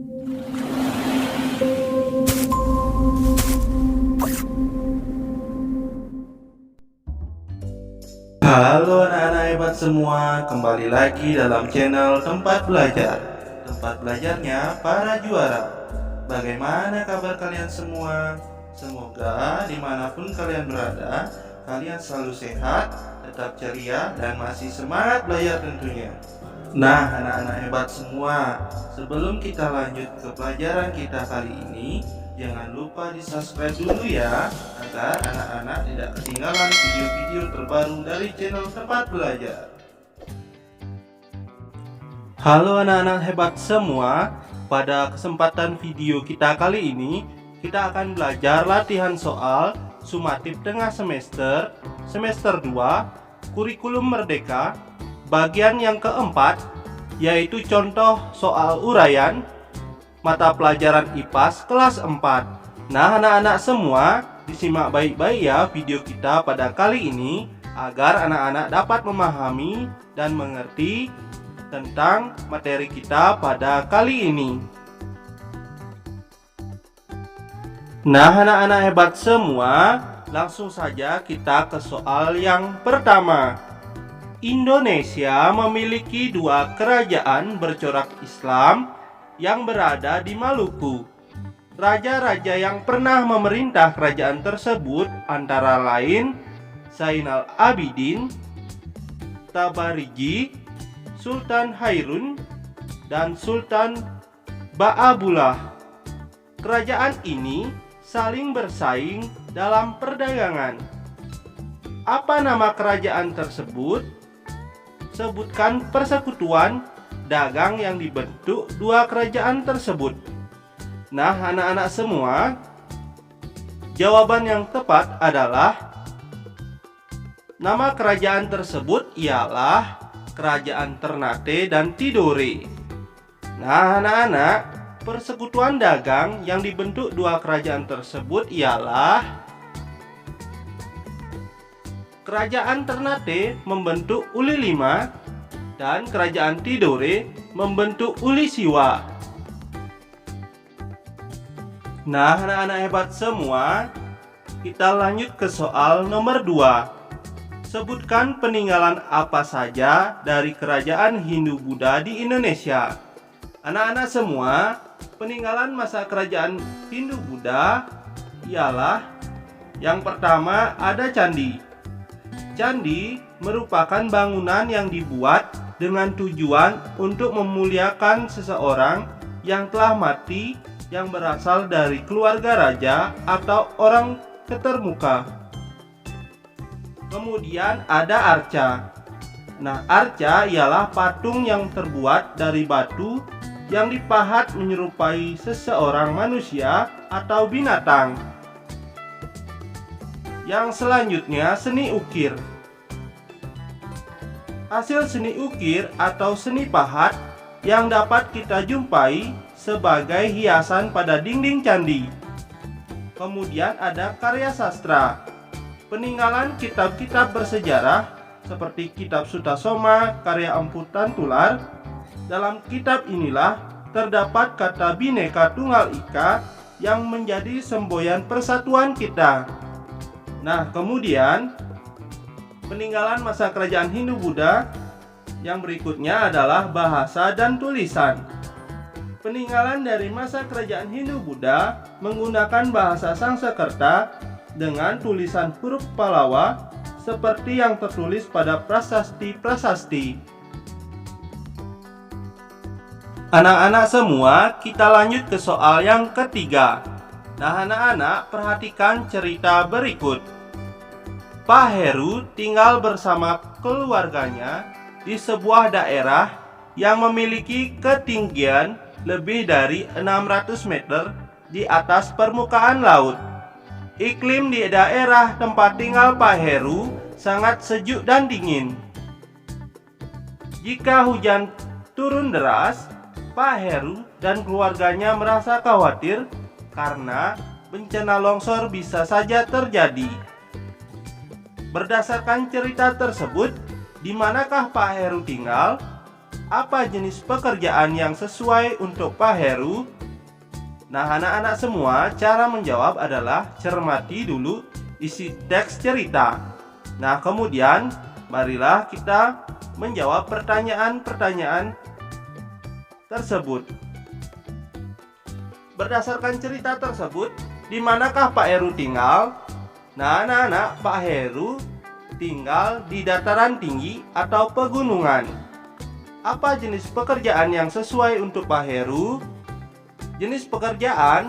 Halo anak-anak hebat semua, kembali lagi dalam channel Tempat Belajar. Tempat belajarnya para juara. Bagaimana kabar kalian semua? Semoga dimanapun kalian berada, kalian selalu sehat, tetap ceria, dan masih semangat belajar tentunya. Nah anak-anak hebat semua, sebelum kita lanjut ke pelajaran kita kali ini, jangan lupa di subscribe dulu ya, agar anak-anak tidak ketinggalan video-video terbaru dari channel Tempat Belajar. Halo anak-anak hebat semua, pada kesempatan video kita kali ini, kita akan belajar latihan soal sumatif tengah semester 2, kurikulum merdeka, bagian yang keempat, yaitu contoh soal uraian mata pelajaran IPAS kelas 4. Nah anak-anak semua, disimak baik-baik ya video kita pada kali ini, agar anak-anak dapat memahami dan mengerti tentang materi kita pada kali ini. Nah anak-anak hebat semua, langsung saja kita ke soal yang pertama. Indonesia memiliki 2 kerajaan bercorak Islam yang berada di Maluku. Raja-raja yang pernah memerintah kerajaan tersebut antara lain Zainal Abidin, Tabarigi, Sultan Hairun, dan Sultan Ba'abullah. Kerajaan ini saling bersaing dalam perdagangan. Apa nama kerajaan tersebut? Sebutkan persekutuan dagang yang dibentuk 2 kerajaan tersebut. Nah anak-anak semua, jawaban yang tepat adalah nama kerajaan tersebut ialah Kerajaan Ternate dan Tidore. Nah anak-anak, persekutuan dagang yang dibentuk 2 kerajaan tersebut ialah Kerajaan Ternate membentuk Uli V dan Kerajaan Tidore membentuk Uli Siwa. Nah anak-anak hebat semua, kita lanjut ke soal nomor 2. Sebutkan peninggalan apa saja dari kerajaan Hindu-Buddha di Indonesia. Anak-anak semua, peninggalan masa kerajaan Hindu-Buddha ialah yang pertama ada candi. Candi merupakan bangunan yang dibuat dengan tujuan untuk memuliakan seseorang yang telah mati yang berasal dari keluarga raja atau orang ketermuka. Kemudian ada arca. Nah, arca ialah patung yang terbuat dari batu yang dipahat menyerupai seseorang manusia atau binatang. Yang selanjutnya seni ukir. Hasil seni ukir atau seni pahat yang dapat kita jumpai sebagai hiasan pada dinding candi. Kemudian ada karya sastra. Peninggalan kitab-kitab bersejarah seperti kitab Sutasoma karya Empu Tantular. Dalam kitab inilah terdapat kata Bhinneka Tunggal Ika yang menjadi semboyan persatuan kita. Nah, kemudian peninggalan masa kerajaan Hindu-Buddha yang berikutnya adalah bahasa dan tulisan. Peninggalan dari masa kerajaan Hindu-Buddha menggunakan bahasa Sanskerta dengan tulisan huruf Pallawa seperti yang tertulis pada prasasti-prasasti. Anak-anak semua, kita lanjut ke soal yang ketiga. Nah anak-anak, perhatikan cerita berikut. Pak Heru tinggal bersama keluarganya di sebuah daerah yang memiliki ketinggian lebih dari 600 meter di atas permukaan laut. Iklim di daerah tempat tinggal Pak Heru sangat sejuk dan dingin. Jika hujan turun deras, Pak Heru dan keluarganya merasa khawatir karena bencana longsor bisa saja terjadi. Berdasarkan cerita tersebut, di manakah Pak Heru tinggal? apa jenis pekerjaan yang sesuai untuk Pak Heru? Nah, anak-anak semua, cara menjawab adalah cermati dulu isi teks cerita. Nah, kemudian marilah kita menjawab pertanyaan-pertanyaan tersebut. Berdasarkan cerita tersebut, di manakah Pak Heru tinggal? Nah, anak-anak, Pak Heru tinggal di dataran tinggi atau pegunungan. Apa jenis pekerjaan yang sesuai untuk Pak Heru? Jenis pekerjaan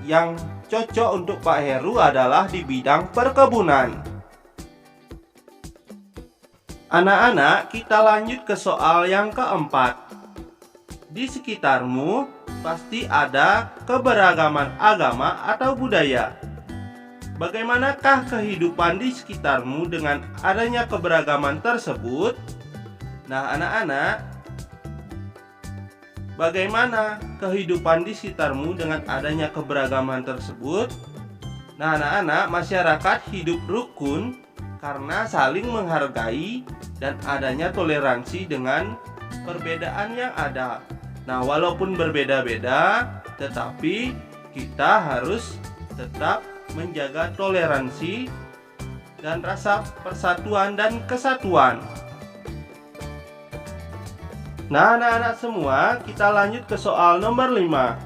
yang cocok untuk Pak Heru adalah di bidang perkebunan. Anak-anak, kita lanjut ke soal yang keempat. Di sekitarmu pasti ada keberagaman agama atau budaya. Bagaimanakah kehidupan di sekitarmu dengan adanya keberagaman tersebut? Nah, anak-anak, bagaimana kehidupan di sekitarmu dengan adanya keberagaman tersebut? Nah, anak-anak, masyarakat hidup rukun karena saling menghargai dan adanya toleransi dengan perbedaan yang ada. Nah, walaupun berbeda-beda, tetapi kita harus tetap menjaga toleransi dan rasa persatuan dan kesatuan. Nah, anak-anak semua, kita lanjut ke soal nomor 5.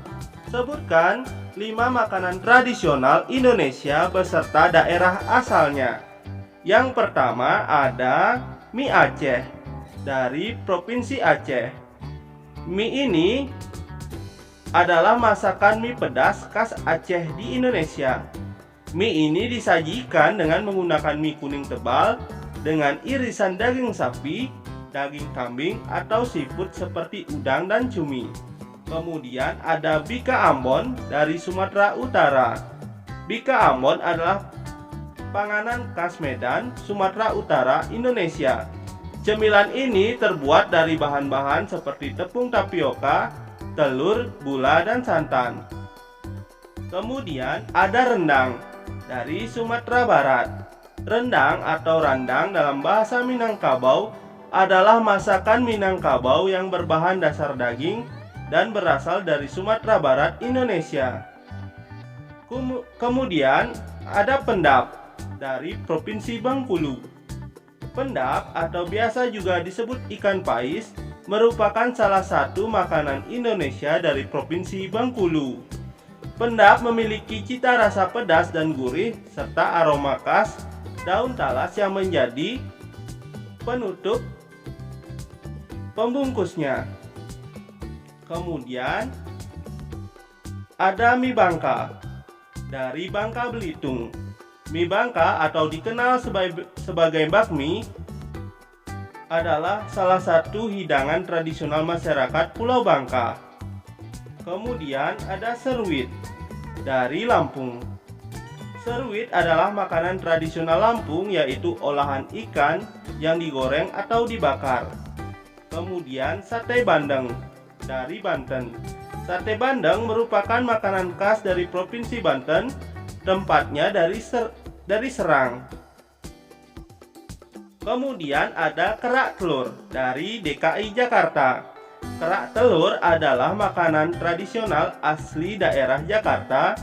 Sebutkan 5 makanan tradisional Indonesia beserta daerah asalnya. Yang pertama ada mie Aceh dari Provinsi Aceh. Mie ini adalah masakan mie pedas khas Aceh di Indonesia. Mie ini disajikan dengan menggunakan mie kuning tebal dengan irisan daging sapi, daging kambing atau seafood seperti udang dan cumi. Kemudian ada bika Ambon dari Sumatera Utara. Bika Ambon adalah panganan khas Medan, Sumatera Utara, Indonesia. Cemilan ini terbuat dari bahan-bahan seperti tepung tapioka, telur, gula, dan santan. Kemudian ada rendang dari Sumatera Barat. Rendang atau randang dalam bahasa Minangkabau adalah masakan Minangkabau yang berbahan dasar daging dan berasal dari Sumatera Barat, Indonesia. Kemudian ada pendap dari Provinsi Bengkulu. Pendap atau biasa juga disebut ikan pais merupakan salah satu makanan Indonesia dari Provinsi Bengkulu. Pendap memiliki cita rasa pedas dan gurih serta aroma khas daun talas yang menjadi penutup pembungkusnya. Kemudian ada mie Bangka dari Bangka Belitung. Mie Bangka atau dikenal sebagai bakmi adalah salah satu hidangan tradisional masyarakat Pulau Bangka. Kemudian ada seruit dari Lampung. Seruit adalah makanan tradisional Lampung, yaitu olahan ikan yang digoreng atau dibakar. Kemudian sate bandeng dari Banten. Sate bandeng merupakan makanan khas dari Provinsi Banten, tempatnya dari Serang. Kemudian ada kerak telur dari DKI Jakarta. Kerak telur adalah makanan tradisional asli daerah Jakarta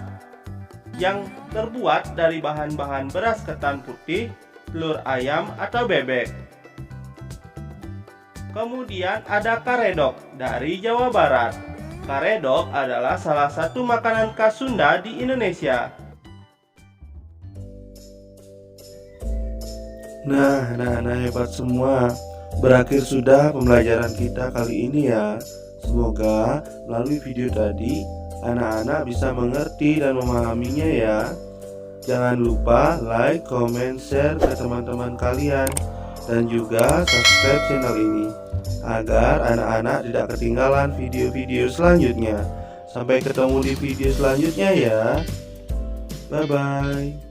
yang terbuat dari bahan-bahan beras ketan putih, telur ayam atau bebek. Kemudian ada karedok dari Jawa Barat. Karedok adalah salah satu makanan khas Sunda di Indonesia. Nah, anak-anak hebat semua. Berakhir sudah pembelajaran kita kali ini ya. Semoga melalui video tadi anak-anak bisa mengerti dan memahaminya ya. Jangan lupa like, comment, share ke teman-teman kalian. Dan juga subscribe channel ini agar anak-anak tidak ketinggalan video-video selanjutnya. Sampai ketemu di video selanjutnya ya. Bye-bye.